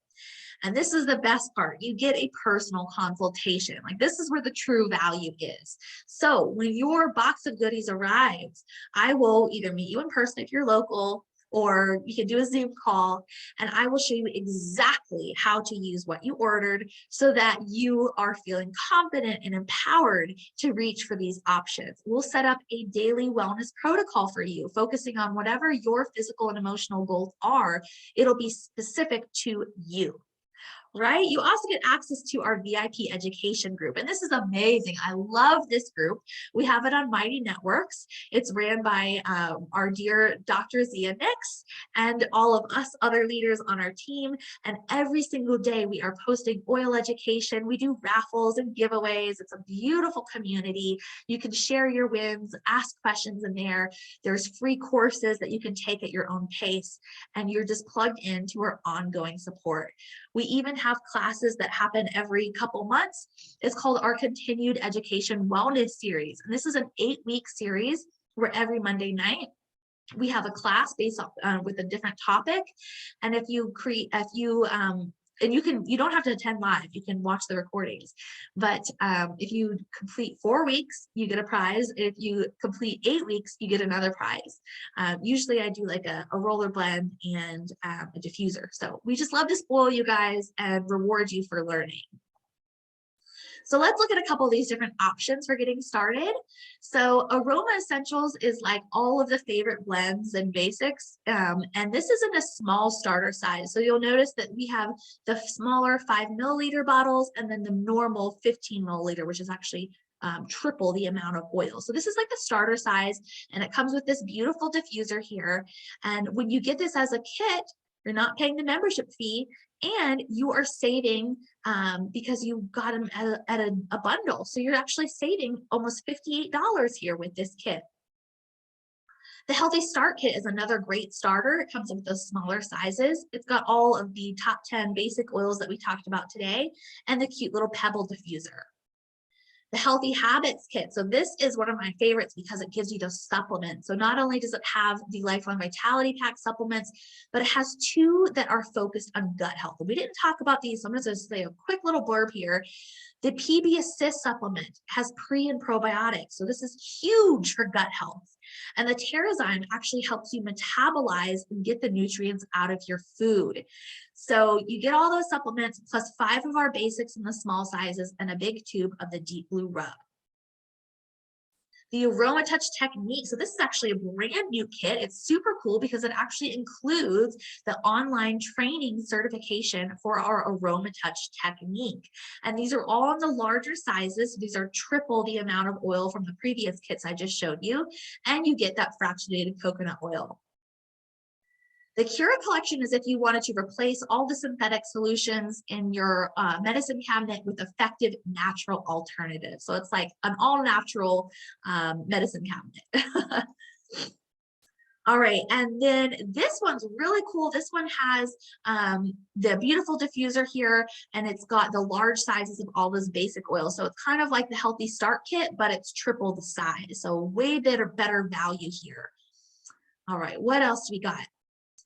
And this is the best part. You get a personal consultation. Like, this is where the true value is. So when your box of goodies arrives, I will either meet you in person if you're local, or you can do a Zoom call, and I will show you exactly how to use what you ordered so that you are feeling confident and empowered to reach for these options. We'll set up a daily wellness protocol for you, focusing on whatever your physical and emotional goals are. It'll be specific to you. Right? You also get access to our VIP education group. And this is amazing. I love this group. We have it on Mighty Networks. It's ran by our dear Dr. Zia Nix and all of us other leaders on our team. And every single day we are posting oil education. We do raffles and giveaways. It's a beautiful community. You can share your wins, ask questions in there. There's free courses that you can take at your own pace. And you're just plugged into our ongoing support. We even have classes that happen every couple months. It's called our Continued Education Wellness Series. And this is an 8-week series where every Monday night we have a class based on with a different topic. And if you and you don't have to attend live, you can watch the recordings, but if you complete 4 weeks, you get a prize. If you complete 8 weeks, you get another prize. Usually I do like a roller blend and a diffuser. So we just love to spoil you guys and reward you for learning. So let's look at a couple of these different options for getting started. So Aroma Essentials is like all of the favorite blends and basics. And this is in a small starter size. So you'll notice that we have the smaller 5 milliliter bottles and then the normal 15 milliliter, which is actually triple the amount of oil. So this is like a starter size, and it comes with this beautiful diffuser here. And when you get this as a kit, you're not paying the membership fee, and you are saving because you got them at a bundle. So you're actually saving almost $58 here with this kit. The Healthy Start Kit is another great starter. It comes with those smaller sizes. It's got all of the top 10 basic oils that we talked about today and the cute little pebble diffuser. The Healthy Habits Kit. So this is one of my favorites because it gives you those supplements. So not only does it have the Lifelong Vitality Pack supplements, but it has 2 that are focused on gut health. And we didn't talk about these, so I'm going to say a quick little blurb here. The PB Assist supplement has pre and probiotics. So this is huge for gut health. And the Terrazyme actually helps you metabolize and get the nutrients out of your food. So you get all those supplements plus 5 of our basics in the small sizes and a big tube of the Deep Blue Rub. The Aromatouch Technique. So this is actually a brand new kit. It's super cool because it actually includes the online training certification for our Aromatouch technique. And these are all in the larger sizes. These are triple the amount of oil from the previous kits I just showed you. And you get that fractionated coconut oil. The Cura collection is if you wanted to replace all the synthetic solutions in your medicine cabinet with effective natural alternatives. So it's like an all-natural medicine cabinet. All right, and then this one's really cool. This one has the beautiful diffuser here, and it's got the large sizes of all those basic oils. So it's kind of like the Healthy Start Kit, but it's triple the size. So way better value here. All right, what else do we got?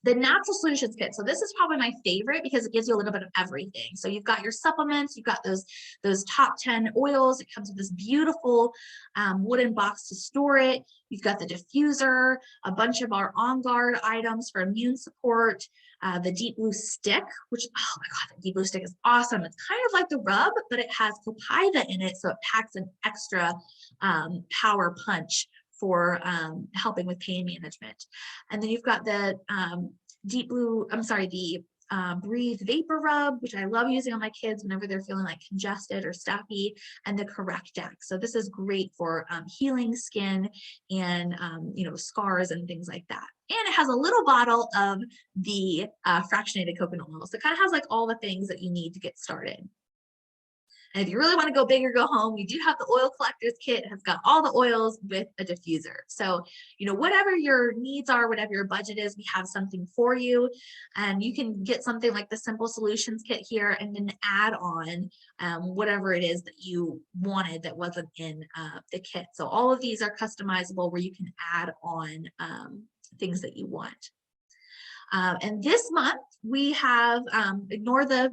The Natural Solutions Kit. So this is probably my favorite because it gives you a little bit of everything. So you've got your supplements, you've got those top 10 oils. It comes with this beautiful wooden box to store it. You've got the diffuser, a bunch of our On Guard items for immune support, the Deep Blue Stick, which, oh my God, the Deep Blue Stick is awesome. It's kind of like the rub, but it has copaiba in it, so it packs an extra power punch for helping with pain management. And then you've got the Breathe Vapor Rub, which I love using on my kids whenever they're feeling like congested or stuffy, and the Correct Deck. So this is great for healing skin and scars and things like that. And it has a little bottle of the fractionated coconut oil. So it kind of has like all the things that you need to get started. And if you really want to go big or go home, we do have the Oil Collectors Kit. It has got all the oils with a diffuser. So, whatever your needs are, whatever your budget is, we have something for you. And you can get something like the Simple Solutions Kit here and then add on whatever it is that you wanted that wasn't in the kit. So all of these are customizable where you can add on things that you want. And this month we have, ignore the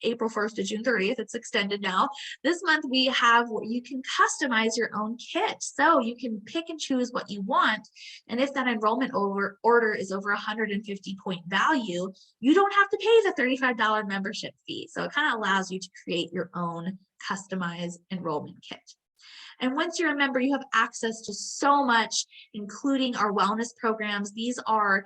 April 1st to June 30th, it's extended now. This month we have where you can customize your own kit. So you can pick and choose what you want. And if that enrollment order is over 150 point value, you don't have to pay the $35 membership fee. So it kind of allows you to create your own customized enrollment kit. And once you're a member, you have access to so much, including our wellness programs. These are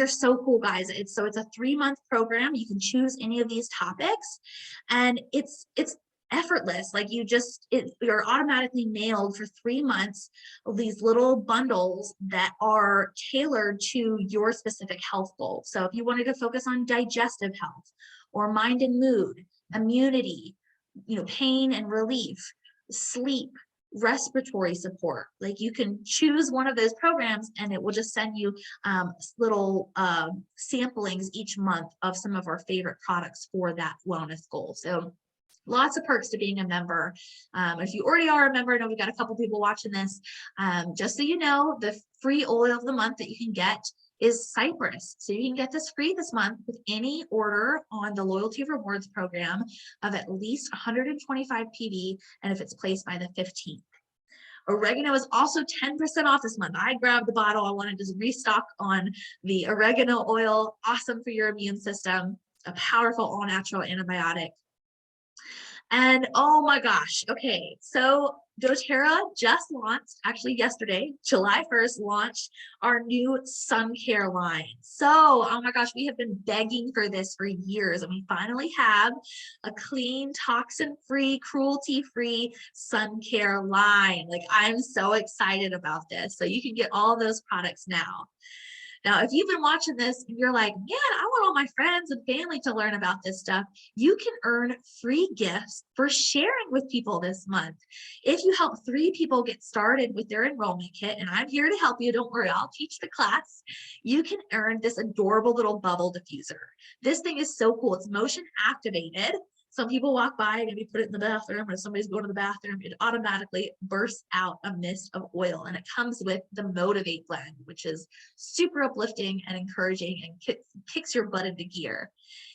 so cool, guys. It's a 3-month program. You can choose any of these topics, and it's effortless. Like you're automatically mailed for 3 months of these little bundles that are tailored to your specific health goal. So if you wanted to focus on digestive health or mind and mood, immunity, pain and relief, sleep, respiratory support. Like you can choose one of those programs and it will just send you little samplings each month of some of our favorite products for that wellness goal. So lots of perks to being a member. If you already are a member, I know we've got a couple people watching this. Just so you know, the free oil of the month that you can get is Cypress. So you can get this free this month with any order on the Loyalty Rewards program of at least 125 PV, and if it's placed by the 15th. Oregano is also 10% off this month. I grabbed the bottle. I wanted to restock on the oregano oil. Awesome for your immune system. A powerful all-natural antibiotic. And oh my gosh, okay, so doTERRA just launched, actually yesterday, July 1st, launched our new sun care line. So, oh my gosh, we have been begging for this for years, and we finally have a clean, toxin-free, cruelty-free sun care line. Like, I'm so excited about this. So you can get all those products now. Now, if you've been watching this and you're like, man, I want all my friends and family to learn about this stuff, you can earn free gifts for sharing with people this month. If you help 3 people get started with their enrollment kit, and I'm here to help you, don't worry, I'll teach the class, you can earn this adorable little bubble diffuser. This thing is so cool. It's motion activated. Some people walk by, maybe put it in the bathroom, or if somebody's going to the bathroom, it automatically bursts out a mist of oil. And it comes with the Motivate blend, which is super uplifting and encouraging and kicks your butt into gear.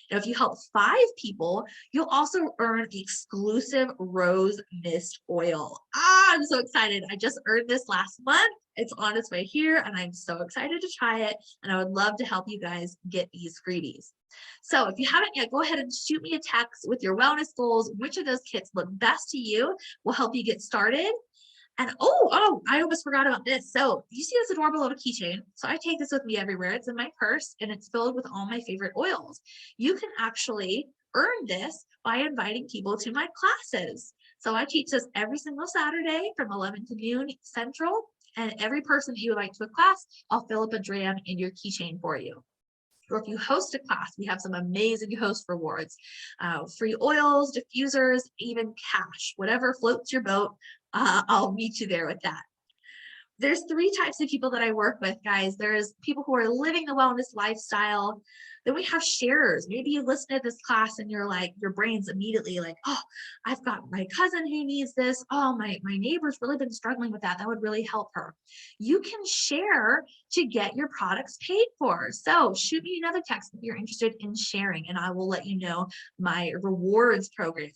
Now, if you help 5 people, you'll also earn the exclusive rose mist oil. I'm so excited. I just earned this last month. It's on its way here, and I'm so excited to try it. And I would love to help you guys get these freebies. So if you haven't yet, go ahead and shoot me a text with your wellness goals. Which of those kits look best to you will help you get started. And oh, I almost forgot about this. So you see this adorable little keychain. So I take this with me everywhere. It's in my purse and it's filled with all my favorite oils. You can actually earn this by inviting people to my classes. So I teach this every single Saturday from 11 to noon Central. And every person that you invite to a class, I'll fill up a dram in your keychain for you. Or if you host a class, we have some amazing host rewards, free oils, diffusers, even cash, whatever floats your boat. I'll meet you there with that. There's 3 types of people that I work with, guys. There's people who are living the wellness lifestyle. Then we have sharers. Maybe you listen to this class and you're like, your brain's immediately like, oh, I've got my cousin who needs this. Oh, my neighbor's really been struggling with that. That would really help her. You can share to get your products paid for. So shoot me another text if you're interested in sharing, and I will let you know my rewards program.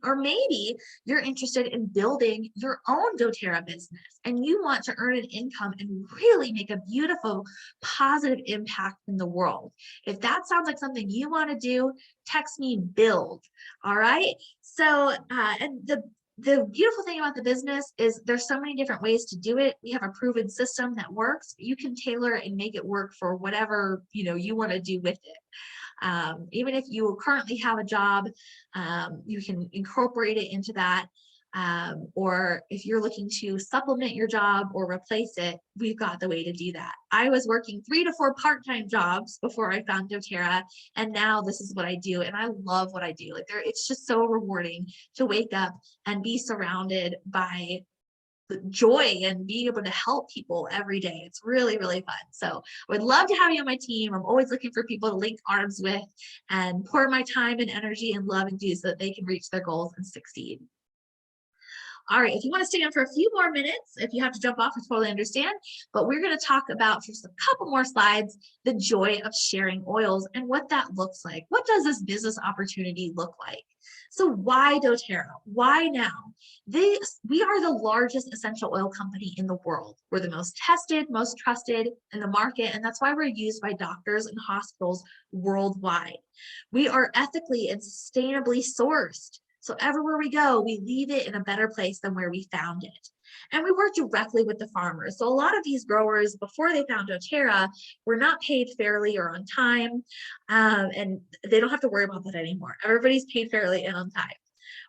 Or maybe you're interested in building your own doTERRA business and you want to earn an income and really make a beautiful, positive impact in the world. If that sounds like something you want to do, text me BUILD. All right. So, and the beautiful thing about the business is there's so many different ways to do it. We have a proven system that works. You can tailor it and make it work for whatever, you want to do with it. Even if you currently have a job, you can incorporate it into that. Or if you're looking to supplement your job or replace it, we've got the way to do that. I was working 3 to 4 part-time jobs before I found doTERRA, and now this is what I do, and I love what I do. Like it's just so rewarding to wake up and be surrounded by joy and being able to help people every day. It's really, really fun. So I would love to have you on my team. I'm always looking for people to link arms with and pour my time and energy and love and do so that they can reach their goals and succeed. All right, if you want to stay on for a few more minutes, if you have to jump off, I totally understand. But we're going to talk about, for just a couple more slides, the joy of sharing oils and what that looks like. What does this business opportunity look like? So why doTERRA? Why now? We are the largest essential oil company in the world. We're the most tested, most trusted in the market, and that's why we're used by doctors and hospitals worldwide. We are ethically and sustainably sourced. So everywhere we go, we leave it in a better place than where we found it. And we work directly with the farmers. So a lot of these growers, before they found doTERRA, were not paid fairly or on time. And they don't have to worry about that anymore. Everybody's paid fairly and on time.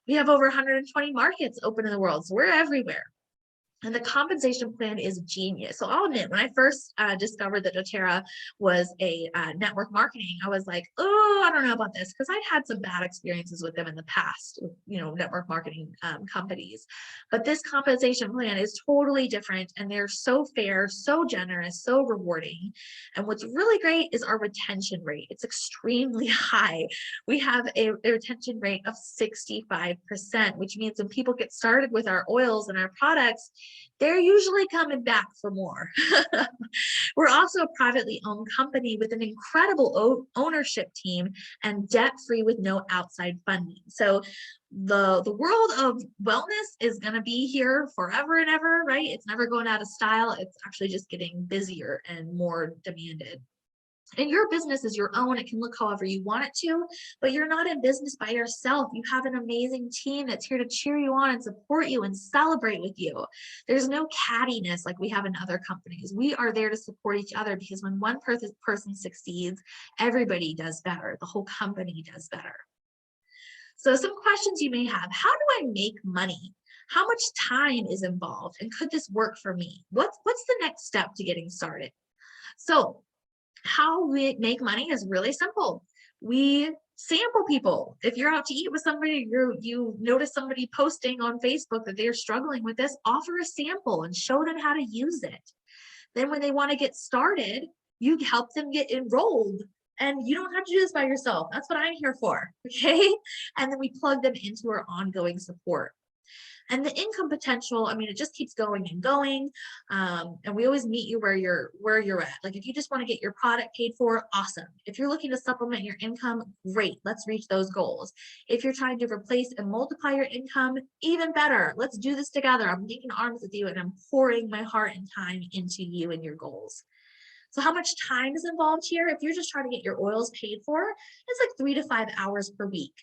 We have over 120 markets open in the world, so we're everywhere. And the compensation plan is genius. So I'll admit, when I first discovered that Doterra was a network marketing, I was like, oh, I don't know about this, because I'd had some bad experiences with them in the past, network marketing companies. But this compensation plan is totally different, and they're so fair, so generous, so rewarding. And what's really great is our retention rate. It's extremely high. We have a retention rate of 65%, which means when people get started with our oils and our products, they're usually coming back for more. We're also a privately owned company with an incredible ownership team and debt-free with no outside funding. So the world of wellness is going to be here forever and ever, right? It's never going out of style. It's actually just getting busier and more demanded. And your business is your own. It can look however you want it to, but you're not in business by yourself. You have an amazing team that's here to cheer you on and support you and celebrate with you. There's no cattiness like we have in other companies. We are there to support each other, because when one person succeeds, everybody does better. The whole company does better. So some questions you may have: how do I make money? How much time is involved? And could this work for me? What's the next step to getting started? So how we make money is really simple. We sample people. If you're out to eat with somebody, you notice somebody posting on Facebook that they're struggling with this, offer a sample and show them how to use it. Then when they want to get started, you help them get enrolled. And you don't have to do this by yourself. That's what I'm here for, okay? And then we plug them into our ongoing support. And the income potential, I mean, it just keeps going and going. And we always meet you where you're at. Like if you just want to get your product paid for, awesome. If you're looking to supplement your income, great. Let's reach those goals. If you're trying to replace and multiply your income, even better. Let's do this together. I'm linking arms with you and I'm pouring my heart and time into you and your goals. So how much time is involved here? If you're just trying to get your oils paid for, it's like 3 to 5 hours per week.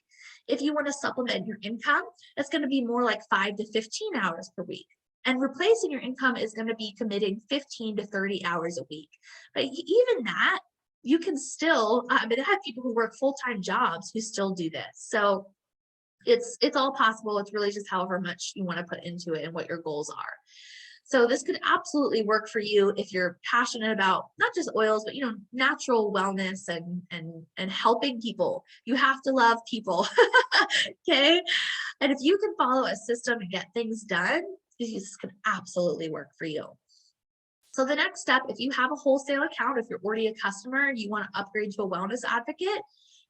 If you want to supplement your income, it's going to be more like 5 to 15 hours per week. And replacing your income is going to be committing 15 to 30 hours a week. But even that, you can still, I have people who work full-time jobs who still do this. So it's all possible. It's really just however much you want to put into it and what your goals are. So this could absolutely work for you if you're passionate about not just oils, but natural wellness and helping people. You have to love people. Okay. And if you can follow a system and get things done, this could absolutely work for you. So the next step, if you have a wholesale account, if you're already a customer, you want to upgrade to a wellness advocate,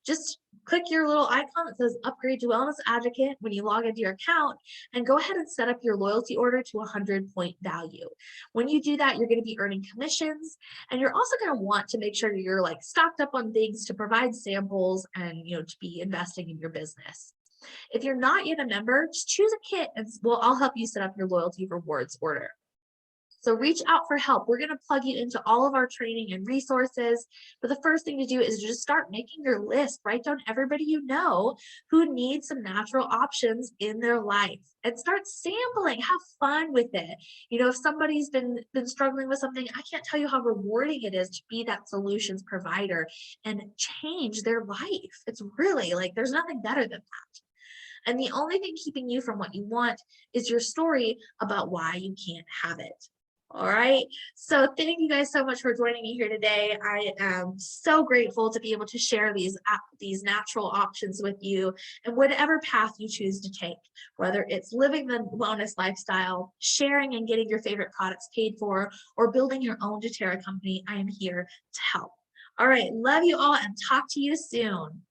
just click your little icon that says upgrade to wellness advocate when you log into your account, and go ahead and set up your loyalty order to 100-point value. When you do that, you're going to be earning commissions, and you're also going to want to make sure you're like stocked up on things to provide samples and to be investing in your business. If you're not yet a member, just choose a kit and I'll help you set up your loyalty rewards order. So reach out for help. We're going to plug you into all of our training and resources. But the first thing to do is just start making your list. Write down everybody you know who needs some natural options in their life, and start sampling. Have fun with it. If somebody's been struggling with something, I can't tell you how rewarding it is to be that solutions provider and change their life. It's really there's nothing better than that. And the only thing keeping you from what you want is your story about why you can't have it. All right. So thank you guys so much for joining me here today. I am so grateful to be able to share these natural options with you, and whatever path you choose to take, whether it's living the wellness lifestyle, sharing and getting your favorite products paid for, or building your own Doterra company, I am here to help. All right. Love you all and talk to you soon.